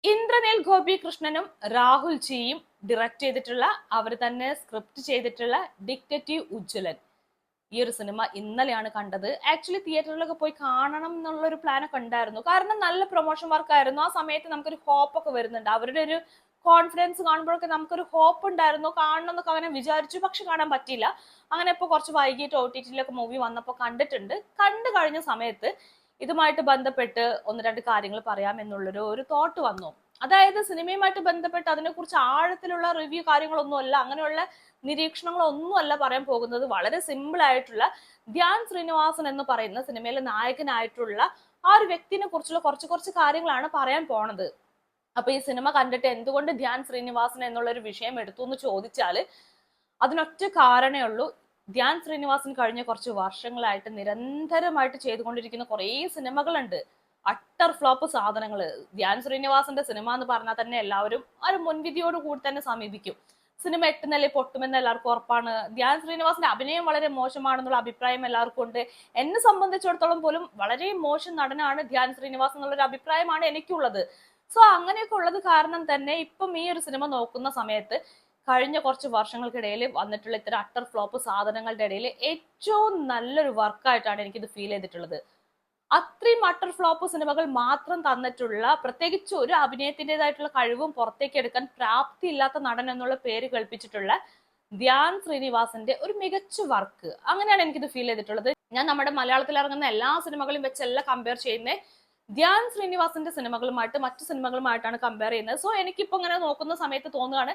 ഇന്ദ്രനീൽ ഗോപികൃഷ്ണനും രാഹുൽ ജിയും ഡയറക്ട് ചെയ്തിട്ടുള്ള, അവർ തന്നെ സ്ക്രിപ്റ്റ് ചെയ്തിട്ടുള്ള ഡിക്റ്റേറ്റീവ് ഉജ്ജ്വലൻ. ഈ ഒരു സിനിമ ഇന്നലെയാണ് കണ്ടത്. ആക്ച്വലി തിയേറ്ററിലൊക്കെ പോയി കാണണം എന്നുള്ള ഒരു പ്ലാൻ ഒക്കെ ഉണ്ടായിരുന്നു. കാരണം നല്ല പ്രൊമോഷൻ വർക്ക് ആയിരുന്നു. ആ സമയത്ത് നമുക്കൊരു ഹോപ്പ് ഒക്കെ വരുന്നുണ്ട്. അവരുടെ ഒരു കോൺഫിഡൻസ് കാണുമ്പോഴൊക്കെ നമുക്കൊരു ഹോപ്പ് ഉണ്ടായിരുന്നു, കാണണം എന്നൊക്കെ അങ്ങനെ വിചാരിച്ചു. പക്ഷെ കാണാൻ പറ്റിയില്ല. അങ്ങനെ ഇപ്പൊ കുറച്ച് വൈകിട്ട് OTT-യിലൊക്കെ മൂവി വന്നപ്പോൾ കണ്ടിട്ടുണ്ട്. കണ്ടു കഴിഞ്ഞ സമയത്ത് ഇതുമായിട്ട് ബന്ധപ്പെട്ട് ഒന്ന് രണ്ട് കാര്യങ്ങൾ പറയാം എന്നുള്ളൊരു ഒരു തോട്ട് വന്നു. അതായത് സിനിമയുമായിട്ട് ബന്ധപ്പെട്ട് അതിനെക്കുറിച്ച് ആഴത്തിലുള്ള റിവ്യൂ കാര്യങ്ങളൊന്നും അല്ല, അങ്ങനെയുള്ള നിരീക്ഷണങ്ങളൊന്നും അല്ല പറയാൻ പോകുന്നത്. വളരെ സിമ്പിൾ ആയിട്ടുള്ള ധ്യാൻ ശ്രീനിവാസൻ എന്ന് പറയുന്ന സിനിമയിലെ നായകനായിട്ടുള്ള ആ ഒരു വ്യക്തിനെ കുറിച്ചുള്ള കുറച്ച് കാര്യങ്ങളാണ് പറയാൻ പോണത്. അപ്പൊ ഈ സിനിമ കണ്ടിട്ട് എന്തുകൊണ്ട് ധ്യാൻ ശ്രീനിവാസൻ എന്നുള്ള ഒരു വിഷയം എടുത്തു എന്ന് ചോദിച്ചാല് അതിനൊറ്റ കാരണേ ഉള്ളൂ. ധ്യാൻ ശ്രീനിവാസൻ കഴിഞ്ഞ കുറച്ച് വർഷങ്ങളായിട്ട് നിരന്തരമായിട്ട് ചെയ്തുകൊണ്ടിരിക്കുന്ന കുറേ സിനിമകളുണ്ട്, അട്ടർ ഫ്ലോപ്പ് സാധനങ്ങള്. ധ്യാൻ ശ്രീനിവാസന്റെ സിനിമ എന്ന് പറഞ്ഞാൽ തന്നെ എല്ലാവരും ആ ഒരു മുൻവിധിയോട് കൂടി തന്നെ സമീപിക്കും. സിനിമ എട്ടുന്നല്ലേ പൊട്ടുമെന്ന് എല്ലാവർക്കും ഉറപ്പാണ്. ധ്യാൻ ശ്രീനിവാസന്റെ അഭിനയം വളരെ മോശമാണെന്നുള്ള അഭിപ്രായം എല്ലാവർക്കും ഉണ്ട്. എന്നെ സംബന്ധിച്ചിടത്തോളം പോലും വളരെ മോശം നടനാണ് ധ്യാൻ ശ്രീനിവാസൻ എന്നുള്ളൊരു അഭിപ്രായമാണ് എനിക്കുള്ളത്. സോ അങ്ങനെയൊക്കെ ഉള്ളത് കാരണം തന്നെ ഇപ്പം ഈ ഒരു സിനിമ നോക്കുന്ന സമയത്ത് കഴിഞ്ഞ കുറച്ച് വർഷങ്ങൾക്കിടയിൽ വന്നിട്ടുള്ള ഇത്തരം അട്ടർ ഫ്ലോപ്പ് സാധനങ്ങളുടെ ഇടയിൽ ഏറ്റവും നല്ലൊരു വർക്കായിട്ടാണ് എനിക്കിത് ഫീൽ ചെയ്തിട്ടുള്ളത്. അത്രയും അട്ടർ ഫ്ലോപ്പ് സിനിമകൾ മാത്രം തന്നിട്ടുള്ള, പ്രത്യേകിച്ച് ഒരു അഭിനയത്തിൻ്റെതായിട്ടുള്ള കഴിവും പുറത്തേക്ക് എടുക്കാൻ പ്രാപ്തിയില്ലാത്ത നടൻ എന്നുള്ള പേര് കൽപ്പിച്ചിട്ടുള്ള ധ്യാൻ ശ്രീനിവാസന്റെ ഒരു മികച്ച വർക്ക്, അങ്ങനെയാണ് എനിക്കിത് ഫീൽ ചെയ്തിട്ടുള്ളത്. ഞാൻ നമ്മുടെ മലയാളത്തിൽ ഇറങ്ങുന്ന എല്ലാ സിനിമകളും വെച്ചല്ല കമ്പയർ ചെയ്യുന്നത്, ധ്യാൻ ശ്രീനിവാസന്റെ സിനിമകളുമായിട്ട് മറ്റു സിനിമകളുമായിട്ടാണ് കമ്പയർ ചെയ്യുന്നത്. സോ എനിക്കിപ്പോ ഇങ്ങനെ നോക്കുന്ന സമയത്ത് തോന്നുകയാണ്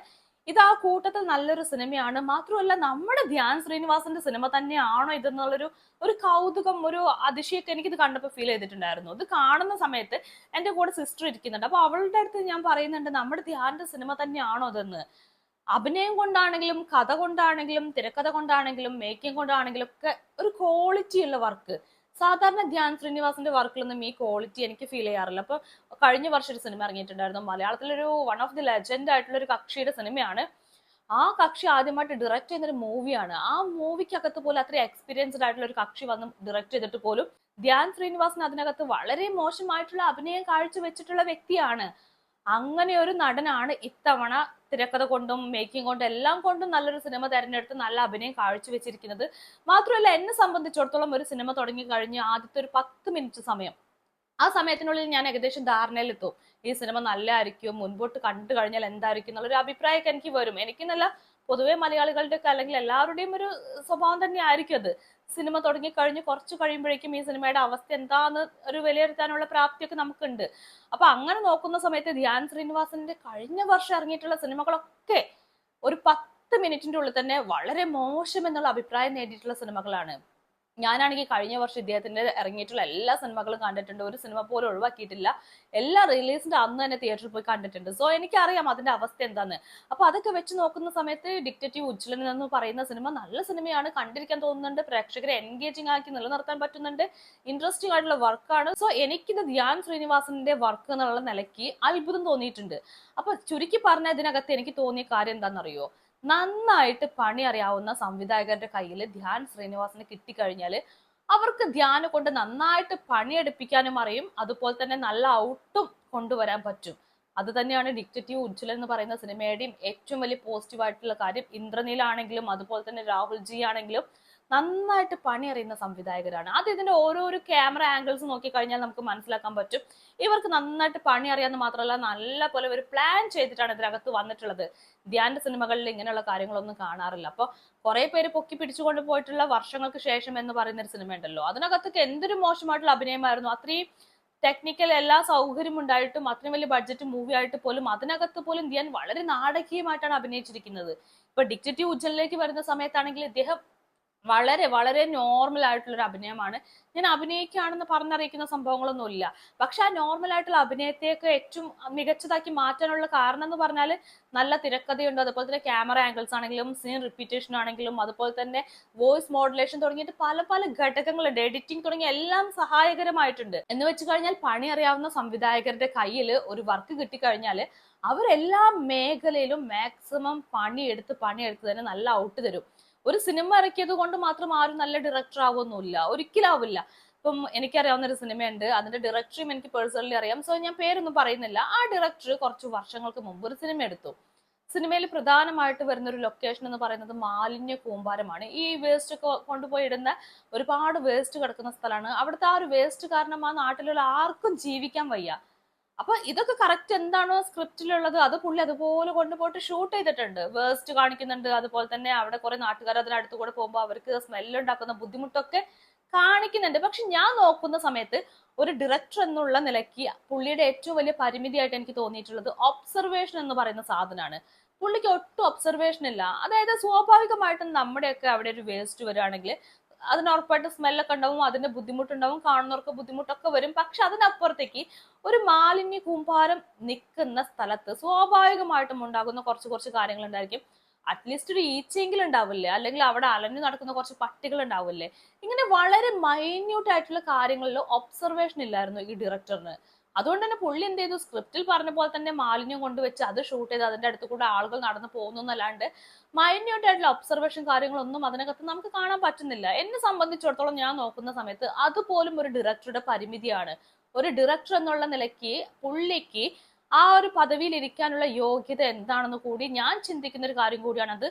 ഇത് ആ കൂട്ടത്തിൽ നല്ലൊരു സിനിമയാണ്. മാത്രമല്ല നമ്മുടെ ധ്യാൻ ശ്രീനിവാസന്റെ സിനിമ തന്നെയാണോ ഇതെന്നുള്ളൊരു ഒരു കൗതുകം, ഒരു അതിശയൊക്കെ എനിക്കിത് കണ്ടപ്പോൾ ഫീൽ ചെയ്തിട്ടുണ്ടായിരുന്നു. ഇത് കാണുന്ന സമയത്ത് എന്റെ കൂടെ സിസ്റ്റർ ഇരിക്കുന്നുണ്ട്. അപ്പൊ അവളുടെ അടുത്ത് ഞാൻ പറയുന്നുണ്ട് നമ്മുടെ ധ്യാന്റെ സിനിമ തന്നെയാണോ അതെന്ന്. അഭിനയം കൊണ്ടാണെങ്കിലും കഥ കൊണ്ടാണെങ്കിലും തിരക്കഥ കൊണ്ടാണെങ്കിലും മേക്കിംഗ് കൊണ്ടാണെങ്കിലും ഒക്കെ ഒരു ക്വാളിറ്റി ഉള്ള വർക്ക്. സാധാരണ ധ്യാൻ ശ്രീനിവാസന്റെ വർക്കിലൊന്നും ഈ ക്വാളിറ്റി എനിക്ക് ഫീൽ ചെയ്യാറില്ല. അപ്പൊ കഴിഞ്ഞ വർഷം ഒരു സിനിമ ഇറങ്ങിയിട്ടുണ്ടായിരുന്നു മലയാളത്തിലൊരു വൺ ഓഫ് ദി ലെജൻഡ് ആയിട്ടുള്ള ഒരു കക്ഷിയുടെ സിനിമയാണ്. ആ കക്ഷി ആദ്യമായിട്ട് ഡയറക്ട് ചെയ്യുന്ന ഒരു മൂവിയാണ്. ആ മൂവിക്കകത്ത് പോലും അത്ര എക്സ്പീരിയൻസ്ഡ് ആയിട്ടുള്ള ഒരു കക്ഷി വന്ന് ഡയറക്ട് ചെയ്തിട്ട് പോലും ധ്യാൻ ശ്രീനിവാസൻ അതിനകത്ത് വളരെ മോശമായിട്ടുള്ള അഭിനയം കാഴ്ചവെച്ചിട്ടുള്ള വ്യക്തിയാണ്. അങ്ങനെ ഒരു നടനാണ് ഇത്തവണ തിരക്കഥ കൊണ്ടും മേക്കിംഗ് കൊണ്ടും എല്ലാം കൊണ്ടും നല്ലൊരു സിനിമ തെരഞ്ഞെടുത്ത് നല്ല അഭിനയം കാഴ്ചവെച്ചിരിക്കുന്നത്. മാത്രമല്ല എന്നെ സംബന്ധിച്ചിടത്തോളം ഒരു സിനിമ തുടങ്ങി കഴിഞ്ഞ് ആദ്യത്തെ ഒരു 10 മിനിറ്റ് സമയം, ആ സമയത്തിനുള്ളിൽ ഞാൻ ഏകദേശം ധാരണയിലെത്തും ഈ സിനിമ നല്ലതായിരിക്കും, മുൻപോട്ട് കണ്ടു കഴിഞ്ഞാൽ എന്തായിരിക്കും എന്നുള്ളൊരു അഭിപ്രായമൊക്കെ എനിക്ക് വരും. എനിക്കെന്നല്ല, പൊതുവെ മലയാളികളുടെ ഒക്കെ അല്ലെങ്കിൽ എല്ലാവരുടെയും ഒരു സ്വഭാവം തന്നെ ആയിരിക്കും അത്. സിനിമ തുടങ്ങിക്കഴിഞ്ഞ് കുറച്ച് കഴിയുമ്പോഴേക്കും ഈ സിനിമയുടെ അവസ്ഥ എന്താന്ന് ഒരു വിലയിരുത്താനുള്ള പ്രാപ്തിയൊക്കെ നമുക്കുണ്ട്. അപ്പൊ അങ്ങനെ നോക്കുന്ന സമയത്ത് ധ്യാൻ ശ്രീനിവാസന്റെ കഴിഞ്ഞ വർഷം ഇറങ്ങിയിട്ടുള്ള സിനിമകളൊക്കെ ഒരു 10 മിനിറ്റിന്റെ ഉള്ളിൽ തന്നെ വളരെ മോശം എന്നുള്ള അഭിപ്രായം നേടിയിട്ടുള്ള സിനിമകളാണ്. ഞാനാണെങ്കിൽ കഴിഞ്ഞ വർഷം ഇദ്ദേഹത്തിന്റെ ഇറങ്ങിയിട്ടുള്ള എല്ലാ സിനിമകളും കണ്ടിട്ടുണ്ട്, ഒരു സിനിമ പോലും ഒഴിവാക്കിയിട്ടില്ല. എല്ലാ റിലീസിന്റെ അന്ന് തന്നെ തിയേറ്ററിൽ പോയി കണ്ടിട്ടുണ്ട്. സോ എനിക്കറിയാം അതിന്റെ അവസ്ഥ എന്താന്ന്. അപ്പൊ അതൊക്കെ വെച്ച് നോക്കുന്ന സമയത്ത് ഡിക്റ്റേറ്റീവ് ഉജ്ജ്വലൻ എന്ന് പറയുന്ന സിനിമ നല്ല സിനിമയാണ്, കണ്ടിരിക്കാൻ തോന്നുന്നുണ്ട്, പ്രേക്ഷകരെ എൻഗേജിങ് ആക്കി നിലനിർത്താൻ പറ്റുന്നുണ്ട്, ഇൻട്രസ്റ്റിംഗ് ആയിട്ടുള്ള വർക്കാണ്. സോ എനിക്കിത് ധ്യാൻ ശ്രീനിവാസന്റെ വർക്ക് എന്നുള്ള നിലയ്ക്ക് അത്ഭുതം തോന്നിയിട്ടുണ്ട്. അപ്പൊ ചുരുക്കി പറഞ്ഞ ഇതിനകത്ത് എനിക്ക് തോന്നിയ കാര്യം എന്താണെന്നറിയോ, നന്നായിട്ട് പണി അറിയാവുന്ന സംവിധായകരുടെ കയ്യിൽ ധ്യാൻ ശ്രീനിവാസന് കിട്ടിക്കഴിഞ്ഞാൽ അവർക്ക് ധ്യാനം കൊണ്ട് നന്നായിട്ട് പണിയെടുപ്പിക്കാനും അറിയും, അതുപോലെ തന്നെ നല്ല ഔട്ടും കൊണ്ടുവരാൻ പറ്റും. അത് തന്നെയാണ് ഡിക്റ്റേറ്റീവ് ഉജ്ജ്വലൻ എന്ന് പറയുന്ന സിനിമയുടെയും ഏറ്റവും വലിയ പോസിറ്റീവ് ആയിട്ടുള്ള കാര്യം. ഇന്ദ്രനീലാണെങ്കിലും അതുപോലെ തന്നെ രാഹുൽ ജി ആണെങ്കിലും നന്നായിട്ട് പണി അറിയുന്ന സംവിധായകരാണ്. അത് ഇതിന്റെ ഓരോരോ ക്യാമറ ആംഗിൾസ് നോക്കി കഴിഞ്ഞാൽ നമുക്ക് മനസ്സിലാക്കാൻ പറ്റും. ഇവർക്ക് നന്നായിട്ട് പണി അറിയാന്ന് മാത്രമല്ല നല്ല പോലെ ഒരു പ്ലാൻ ചെയ്തിട്ടാണ് ഇതിനകത്ത് വന്നിട്ടുള്ളത്. ധ്യാന്റെ സിനിമകളിൽ ഇങ്ങനെയുള്ള കാര്യങ്ങളൊന്നും കാണാറില്ല. അപ്പൊ കുറെ പേര് പൊക്കി പിടിച്ചുകൊണ്ട് പോയിട്ടുള്ള വർഷങ്ങൾക്ക് ശേഷം എന്ന് പറയുന്ന ഒരു സിനിമ ഉണ്ടല്ലോ, അതിനകത്തൊക്കെ എന്തൊരു മോശമായിട്ടുള്ള അഭിനയമായിരുന്നു. അത്രയും ടെക്നിക്കൽ എല്ലാ സൗകര്യം ഉണ്ടായിട്ടും അത്രയും വലിയ ബഡ്ജറ്റ് മൂവി ആയിട്ട് പോലും അതിനകത്ത് പോലും ധ്യാൻ വളരെ നാടകീയമായിട്ടാണ് അഭിനയിച്ചിരിക്കുന്നത്. ഇപ്പൊ ഡിക്റ്റേറ്റീവ് ഉജ്ജ്വലിലേക്ക് വരുന്ന സമയത്താണെങ്കിൽ ഇദ്ദേഹം വളരെ വളരെ നോർമൽ ആയിട്ടുള്ള ഒരു അഭിനയമാണ്. ഞാൻ അഭിനയിക്കുകയാണെന്ന് പറഞ്ഞറിയിക്കുന്ന സംഭവങ്ങളൊന്നുമില്ല. പക്ഷെ ആ നോർമൽ ആയിട്ടുള്ള അഭിനയത്തെയൊക്കെ ഏറ്റവും മികച്ചതാക്കി മാറ്റാനുള്ള കാരണം എന്ന് പറഞ്ഞാൽ നല്ല തിരക്കഥയുണ്ട്, അതുപോലെ തന്നെ ക്യാമറ ആംഗിൾസ് ആണെങ്കിലും സീൻ റിപ്പീറ്റേഷൻ ആണെങ്കിലും അതുപോലെ തന്നെ വോയിസ് മോഡുലേഷൻ തുടങ്ങിയിട്ട് പല പല ഘടകങ്ങളുണ്ട്, എഡിറ്റിംഗ് തുടങ്ങിയ എല്ലാം സഹായകരമായിട്ടുണ്ട്. എന്ന് വെച്ച് കഴിഞ്ഞാൽ പണി അറിയാവുന്ന സംവിധായകരുടെ കയ്യിൽ ഒരു വർക്ക് കിട്ടിക്കഴിഞ്ഞാൽ അവരെല്ലാ മേഖലയിലും മാക്സിമം പണിയെടുത്ത് തന്നെ നല്ല ഔട്ട് തരും. ഒരു സിനിമ ഇറക്കിയത് കൊണ്ട് മാത്രം ആരും നല്ല ഡയറക്ടർ ആവുമൊന്നുമില്ല, ഒരിക്കലാവില്ല. ഇപ്പം എനിക്കറിയാവുന്ന ഒരു സിനിമയുണ്ട്, അതിന്റെ ഡയറക്ടറും എനിക്ക് പേഴ്സണലി അറിയാം. സോ ഞാൻ പേരൊന്നും പറയുന്നില്ല. ആ ഡയറക്ടർ കുറച്ച് വർഷങ്ങൾക്ക് മുമ്പ് ഒരു സിനിമ എടുത്തു. സിനിമയിൽ പ്രധാനമായിട്ട് വരുന്ന ഒരു ലൊക്കേഷൻ എന്ന് പറയുന്നത് മാലിന്യ കൂമ്പാരമാണ്. ഈ വേസ്റ്റ് ഒക്കെ കൊണ്ടുപോയി ഇടുന്ന ഒരുപാട് വേസ്റ്റ് കിടക്കുന്ന സ്ഥലമാണ്. അവിടുത്തെ ആ ഒരു വേസ്റ്റ് കാരണം ആ നാട്ടിലുള്ള ആർക്കും ജീവിക്കാൻ വയ്യ. അപ്പൊ ഇതൊക്കെ കറക്റ്റ് എന്താണോ സ്ക്രിപ്റ്റിലുള്ളത് അത് പുള്ളി അതുപോലെ കൊണ്ടുപോയിട്ട് ഷൂട്ട് ചെയ്തിട്ടുണ്ട്. വേസ്റ്റ് കാണിക്കുന്നുണ്ട്, അതുപോലെ തന്നെ അവിടെ കുറെ നാട്ടുകാർ അതിനടുത്ത് കൂടെ പോകുമ്പോൾ അവർക്ക് സ്മെല്ല് ഉണ്ടാക്കുന്ന ബുദ്ധിമുട്ടൊക്കെ കാണിക്കുന്നുണ്ട്. പക്ഷെ ഞാൻ നോക്കുന്ന സമയത്ത് ഒരു ഡയറക്ടർ എന്നുള്ള നിലയ്ക്ക് പുള്ളിയുടെ ഏറ്റവും വലിയ പരിമിതിയായിട്ട് എനിക്ക് തോന്നിയിട്ടുള്ളത് ഒബ്സർവേഷൻ എന്ന് പറയുന്ന സാധനമാണ്. പുള്ളിക്ക് ഒട്ടും ഒബ്സർവേഷൻ ഇല്ല. അതായത് സ്വാഭാവികമായിട്ടും നമ്മുടെയൊക്കെ അവിടെ ഒരു വേസ്റ്റ് വരികയാണെങ്കിൽ അതിന് ഉറപ്പായിട്ട് സ്മെല്ലൊക്കെ ഉണ്ടാവും, അതിന്റെ ബുദ്ധിമുട്ടുണ്ടാവും, കാണുന്നവർക്ക് ബുദ്ധിമുട്ടൊക്കെ വരും. പക്ഷെ അതിനപ്പുറത്തേക്ക് ഒരു മാലിന്യ കൂമ്പാരം നിൽക്കുന്ന സ്ഥലത്ത് സ്വാഭാവികമായിട്ടും ഉണ്ടാകുന്ന കുറച്ച് കുറച്ച് കാര്യങ്ങൾ ഉണ്ടായിരിക്കും. അറ്റ്ലീസ്റ്റ് ഒരു ഈച്ചയെങ്കിലും ഉണ്ടാവില്ലേ, അല്ലെങ്കിൽ അവിടെ അലഞ്ഞു നടക്കുന്ന കുറച്ച് പട്ടികൾ ഉണ്ടാവില്ലേ. ഇങ്ങനെ വളരെ മൈന്യൂട്ട് ആയിട്ടുള്ള കാര്യങ്ങളിൽ ഒബ്സർവേഷൻ ഇല്ലായിരുന്നു ഈ ഡയറക്ടറിന്. അതുകൊണ്ട് തന്നെ പുള്ളി എന്ത് ചെയ്തു, സ്ക്രിപ്റ്റിൽ പറഞ്ഞ പോലെ തന്നെ മാലിന്യം കൊണ്ടുവച്ച് അത് ഷൂട്ട് ചെയ്ത് അതിന്റെ അടുത്ത് കൂടെ ആളുകൾ നടന്നു പോകുന്നു എന്നല്ലാണ്ട് മൈന്യൂട്ട് ആയിട്ടുള്ള ഒബ്സർവേഷൻ കാര്യങ്ങളൊന്നും അതിനകത്ത് നമുക്ക് കാണാൻ പറ്റുന്നില്ല. എന്നെ സംബന്ധിച്ചിടത്തോളം ഞാൻ നോക്കുന്ന സമയത്ത് അതുപോലും ഒരു ഡയറക്ടറുടെ പരിമിതിയാണ്. ഒരു ഡയറക്ടർ എന്നുള്ള നിലയ്ക്ക് പുള്ളിക്ക് ആ ഒരു പദവിയിൽ ഇരിക്കാനുള്ള യോഗ്യത എന്താണെന്ന് കൂടി ഞാൻ ചിന്തിക്കുന്ന ഒരു കാര്യം കൂടിയാണ് അത്.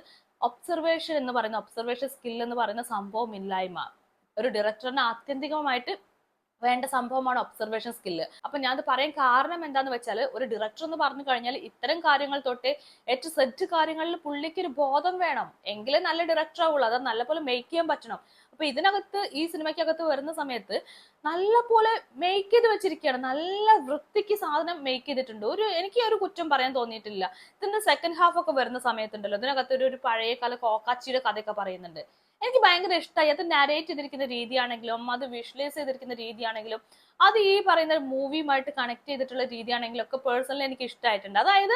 ഒബ്സർവേഷൻ എന്ന് പറയുന്ന ഒബ്സർവേഷൻ സ്കിൽ എന്ന് പറയുന്ന സംഭവം ഇല്ലായ്മ ഒരു ഡയറക്ടറിന് ആത്യന്തികമായിട്ട് വേണ്ട സംഭവമാണ് ഒബ്സർവേഷൻ സ്കില്ല്. അപ്പൊ ഞാൻ അത് പറയാൻ കാരണം എന്താന്ന് വെച്ചാൽ, ഒരു ഡയറക്ടർ എന്ന് പറഞ്ഞു കഴിഞ്ഞാൽ ഇത്തരം കാര്യങ്ങൾ തൊട്ട് ഏറ്റവും സെറ്റ് കാര്യങ്ങളിൽ പുള്ളിക്ക് ഒരു ബോധം വേണം, എങ്കിലേ നല്ല ഡയറക്ടർ ആവുള്ളൂ. അത് നല്ലപോലെ മേക്ക് ചെയ്യാൻ പറ്റണം. അപ്പൊ ഇതിനകത്ത് ഈ സിനിമയ്ക്കകത്ത് വരുന്ന സമയത്ത് നല്ലപോലെ മേക്ക് ചെയ്ത് വെച്ചിരിക്കുകയാണ്. നല്ല വൃത്തിക്ക് സാധനം മേക്ക് ചെയ്തിട്ടുണ്ട്. എനിക്ക് ഒരു കുറ്റം പറയാൻ തോന്നിയിട്ടില്ല. ഇതിന്റെ സെക്കൻഡ് ഹാഫ് ഒക്കെ വരുന്ന സമയത്തുണ്ടല്ലോ, ഇതിനകത്ത് ഒരു പഴയകാല കോക്കാച്ചിയുടെ കഥയൊക്കെ പറയുന്നുണ്ട്. എനിക്ക് ഭയങ്കര ഇഷ്ടമായി. അത് നാരേറ്റ് ചെയ്തിരിക്കുന്ന രീതിയാണെങ്കിലും അത് വിഷ്വലൈസ് ചെയ്തിരിക്കുന്ന രീതിയാണെങ്കിലും അത് ഈ പറയുന്ന മൂവിയുമായിട്ട് കണക്ട് ചെയ്തിട്ടുള്ള രീതിയാണെങ്കിലും ഒക്കെ പേഴ്സണലി എനിക്ക് ഇഷ്ടമായിട്ടുണ്ട്. അതായത്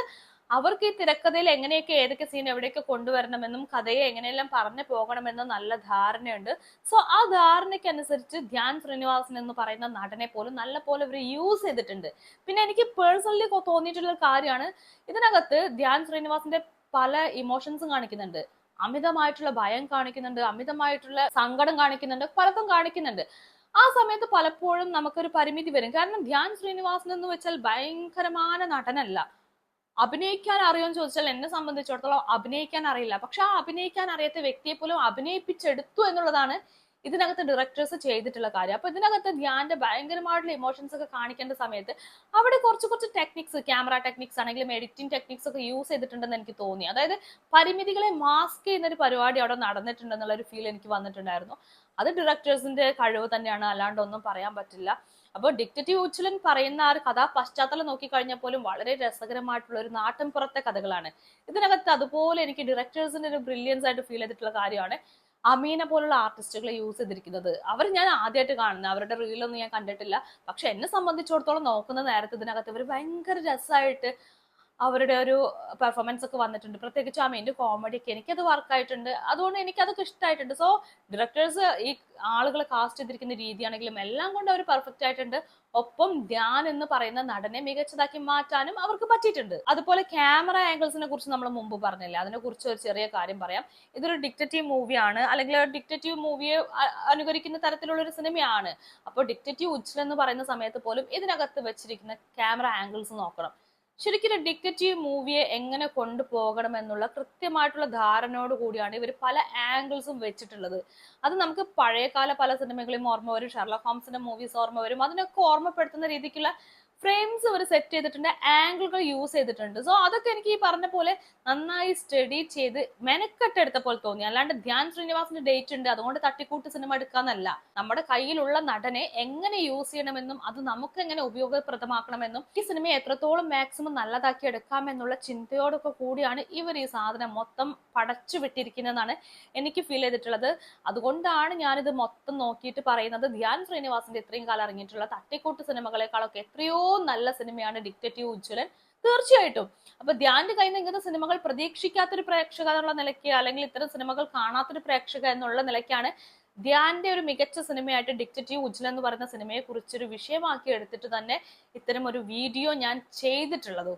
അവർക്ക് ഈ തിരക്കഥയിൽ എങ്ങനെയൊക്കെ ഏതൊക്കെ സീൻ എവിടെയൊക്കെ കൊണ്ടുവരണമെന്നും കഥയെ എങ്ങനെയെല്ലാം പറഞ്ഞു പോകണമെന്നും നല്ല ധാരണയുണ്ട്. സോ ആ ധാരണയ്ക്ക് അനുസരിച്ച് ധ്യാൻ ശ്രീനിവാസൻ എന്ന് പറയുന്ന നടനെ പോലും നല്ല പോലെ ഇവർ യൂസ് ചെയ്തിട്ടുണ്ട്. പിന്നെ എനിക്ക് പേഴ്സണലി തോന്നിയിട്ടുള്ള കാര്യമാണ്, ഇതിനകത്ത് ധ്യാൻ ശ്രീനിവാസന്റെ പല ഇമോഷൻസും കാണിക്കുന്നുണ്ട്. അമിതമായിട്ടുള്ള ഭയം കാണിക്കുന്നുണ്ട്, അമിതമായിട്ടുള്ള സങ്കടം കാണിക്കുന്നുണ്ട്, പലതും കാണിക്കുന്നുണ്ട്. ആ സമയത്ത് പലപ്പോഴും നമുക്കൊരു പരിമിതി വരും. കാരണം ധ്യാൻ ശ്രീനിവാസൻ എന്ന് വെച്ചാൽ ഭയങ്കരമായ നടനല്ല. അഭിനയിക്കാൻ അറിയുമെന്ന് ചോദിച്ചാൽ എന്നെ സംബന്ധിച്ചിടത്തോളം അഭിനയിക്കാൻ അറിയില്ല. പക്ഷെ ആ അഭിനയിക്കാൻ അറിയാത്ത വ്യക്തിയെ പോലും അഭിനയിപ്പിച്ചെടുത്തു എന്നുള്ളതാണ് ഇതിനകത്ത് ഡയറക്ടേഴ്സ് ചെയ്തിട്ടുള്ള കാര്യം. അപ്പൊ ഇതിനകത്ത് ധ്യാന്റെ ഭയങ്കരമായിട്ടുള്ള ഇമോഷൻസ് ഒക്കെ കാണിക്കേണ്ട സമയത്ത് അവിടെ കുറച്ച് കുറച്ച് ടെക്നിക്സ്, ക്യാമറ ടെക്നിക്സ് ആണെങ്കിലും എഡിറ്റിംഗ് ടെക്നിക്സ് ഒക്കെ യൂസ് ചെയ്തിട്ടുണ്ടെന്ന് എനിക്ക് തോന്നി. അതായത് പരിമിതികളെ മാസ്ക് ചെയ്യുന്ന ഒരു പരിപാടി അവിടെ നടന്നിട്ടുണ്ടെന്നുള്ള ഒരു ഫീൽ എനിക്ക് വന്നിട്ടുണ്ടായിരുന്നു. അത് ഡയറക്ടേഴ്സിന്റെ കഴിവ് തന്നെയാണ്, അല്ലാണ്ട് ഒന്നും പറയാൻ പറ്റില്ല. അപ്പോൾ ഡിക്റ്റേറ്റീവ് ഉച്ചലൻ പറയുന്ന ആ ഒരു കഥാ പശ്ചാത്തലം നോക്കിക്കഴിഞ്ഞാൽ പോലും വളരെ രസകരമായിട്ടുള്ള ഒരു നാട്ടിൻപുറത്തെ കഥകളാണ് ഇതിനകത്ത്. അതുപോലെ എനിക്ക് ഡയറക്ടേഴ്സിന്റെ ഒരു ബ്രില്യൻസ് ആയിട്ട് ഫീൽ ചെയ്തിട്ടുള്ള കാര്യമാണ് അമീന പോലുള്ള ആർട്ടിസ്റ്റുകളെ യൂസ് ചെയ്തിരിക്കുന്നത്. അവർ ഞാൻ ആദ്യമായിട്ട് കാണുന്നത്, അവരുടെ റീലൊന്നും ഞാൻ കണ്ടിട്ടില്ല. പക്ഷെ എന്നെ സംബന്ധിച്ചിടത്തോളം നോക്കുന്ന നേരത്തെ ഇതിനകത്ത് ഇവർ ഭയങ്കര രസമായിട്ട് അവരുടെ ഒരു പെർഫോമൻസ് ഒക്കെ വന്നിട്ടുണ്ട്. പ്രത്യേകിച്ച് അമീന്റെ കോമഡി ഒക്കെ എനിക്കത് വർക്കായിട്ടുണ്ട്. അതുകൊണ്ട് എനിക്കതൊക്കെ ഇഷ്ടമായിട്ടുണ്ട്. സോ ഡയറക്ടേഴ്സ് ഈ ആളുകളെ കാസ്റ്റ് ചെയ്തിരിക്കുന്ന രീതിയാണെങ്കിലും എല്ലാം കൊണ്ട് അവർ പെർഫെക്റ്റ് ആയിട്ടുണ്ട്. ഒപ്പം ധ്യാൻ എന്ന് പറയുന്ന നടനെ മികച്ചതാക്കി മാറ്റാനും അവർക്ക് പറ്റിയിട്ടുണ്ട്. അതുപോലെ ക്യാമറ ആംഗിൾസിനെ കുറിച്ച് നമ്മൾ മുമ്പ് പറഞ്ഞില്ലേ, അതിനെ കുറിച്ച് ഒരു ചെറിയ കാര്യം പറയാം. ഇതൊരു ഡിക്റ്റേറ്റീവ് മൂവിയാണ്, അല്ലെങ്കിൽ ഡിക്റ്റേറ്റീവ് മൂവിയെ അനുകരിക്കുന്ന തരത്തിലുള്ള ഒരു സിനിമയാണ്. അപ്പോൾ ഡിക്റ്റേറ്റീവ് ഉച്ചൽ എന്ന് പറയുന്ന സമയത്ത് പോലും ഇതിനകത്ത് വെച്ചിരിക്കുന്ന ക്യാമറ ആംഗിൾസ് നോക്കണം. ശരിക്കും ഒരു ഡിക്റ്റേറ്റീവ് മൂവിയെ എങ്ങനെ കൊണ്ടുപോകണം എന്നുള്ള കൃത്യമായിട്ടുള്ള ധാരണയോട് കൂടിയാണ് ഇവർ പല ആംഗിൾസും വെച്ചിട്ടുള്ളത്. അത് നമുക്ക് പഴയകാല പല സിനിമകളെയും ഓർമ്മ വരും, ഷെർലക് ഹോംസിന്റെ മൂവീസ് ഓർമ്മ വരും. അതിനൊക്കെ ഓർമ്മപ്പെടുത്തുന്ന രീതിക്കുള്ള ഫ്രെയിംസ് അവർ സെറ്റ് ചെയ്തിട്ടുണ്ട്, ആംഗിളുകൾ യൂസ് ചെയ്തിട്ടുണ്ട്. സോ അതൊക്കെ എനിക്ക് ഈ പറഞ്ഞ പോലെ നന്നായി സ്റ്റഡി ചെയ്ത് മെനക്കെട്ടെടുത്ത പോലെ തോന്നി. അല്ലാണ്ട് ധ്യാൻ ശ്രീനിവാസിന്റെ ഡേറ്റ് ഉണ്ട് അതുകൊണ്ട് തട്ടിക്കൂട്ട് സിനിമ എടുക്കാന്നല്ല. നമ്മുടെ കയ്യിലുള്ള നടനെ എങ്ങനെ യൂസ് ചെയ്യണമെന്നും അത് നമുക്ക് എങ്ങനെ ഉപയോഗപ്രദമാക്കണമെന്നും ഈ സിനിമയെ എത്രത്തോളം മാക്സിമം നല്ലതാക്കി എടുക്കാമെന്നുള്ള ചിന്തയോടൊക്കെ കൂടിയാണ് ഇവർ ഈ സാധനം മൊത്തം പടച്ചു വിട്ടിരിക്കുന്നതെന്നാണ് എനിക്ക് ഫീൽ ചെയ്തിട്ടുള്ളത്. അതുകൊണ്ടാണ് ഞാനിത് മൊത്തം നോക്കിയിട്ട് പറയുന്നത്, ധ്യാൻ ശ്രീനിവാസിന്റെ ഇത്രയും കാലം ഇറങ്ങിയിട്ടുള്ള തട്ടിക്കൂട്ട് സിനിമകളെക്കാളൊക്കെ എത്രയോ നല്ല സിനിമയാണ് ഡിക്റ്റേറ്റീവ് ഉജ്ജ്വലൻ. തീർച്ചയായിട്ടും. അപ്പൊ ധ്യാന്റെ കയ്യിൽ നിന്ന് ഇങ്ങനത്തെ സിനിമകൾ പ്രതീക്ഷിക്കാത്തൊരു പ്രേക്ഷക എന്നുള്ള നിലയ്ക്ക്, അല്ലെങ്കിൽ ഇത്തരം സിനിമകൾ കാണാത്തൊരു പ്രേക്ഷക എന്നുള്ള നിലയ്ക്കാണ് ധ്യാന്റെ ഒരു മികച്ച സിനിമയായിട്ട് ഡിക്റ്റേറ്റീവ് ഉജ്ജ്വലൻ എന്ന് പറയുന്ന സിനിമയെ കുറിച്ചൊരു വിഷയമാക്കി എടുത്തിട്ട് തന്നെ ഇത്തരം ഒരു വീഡിയോ ഞാൻ ചെയ്തിട്ടുള്ളത്.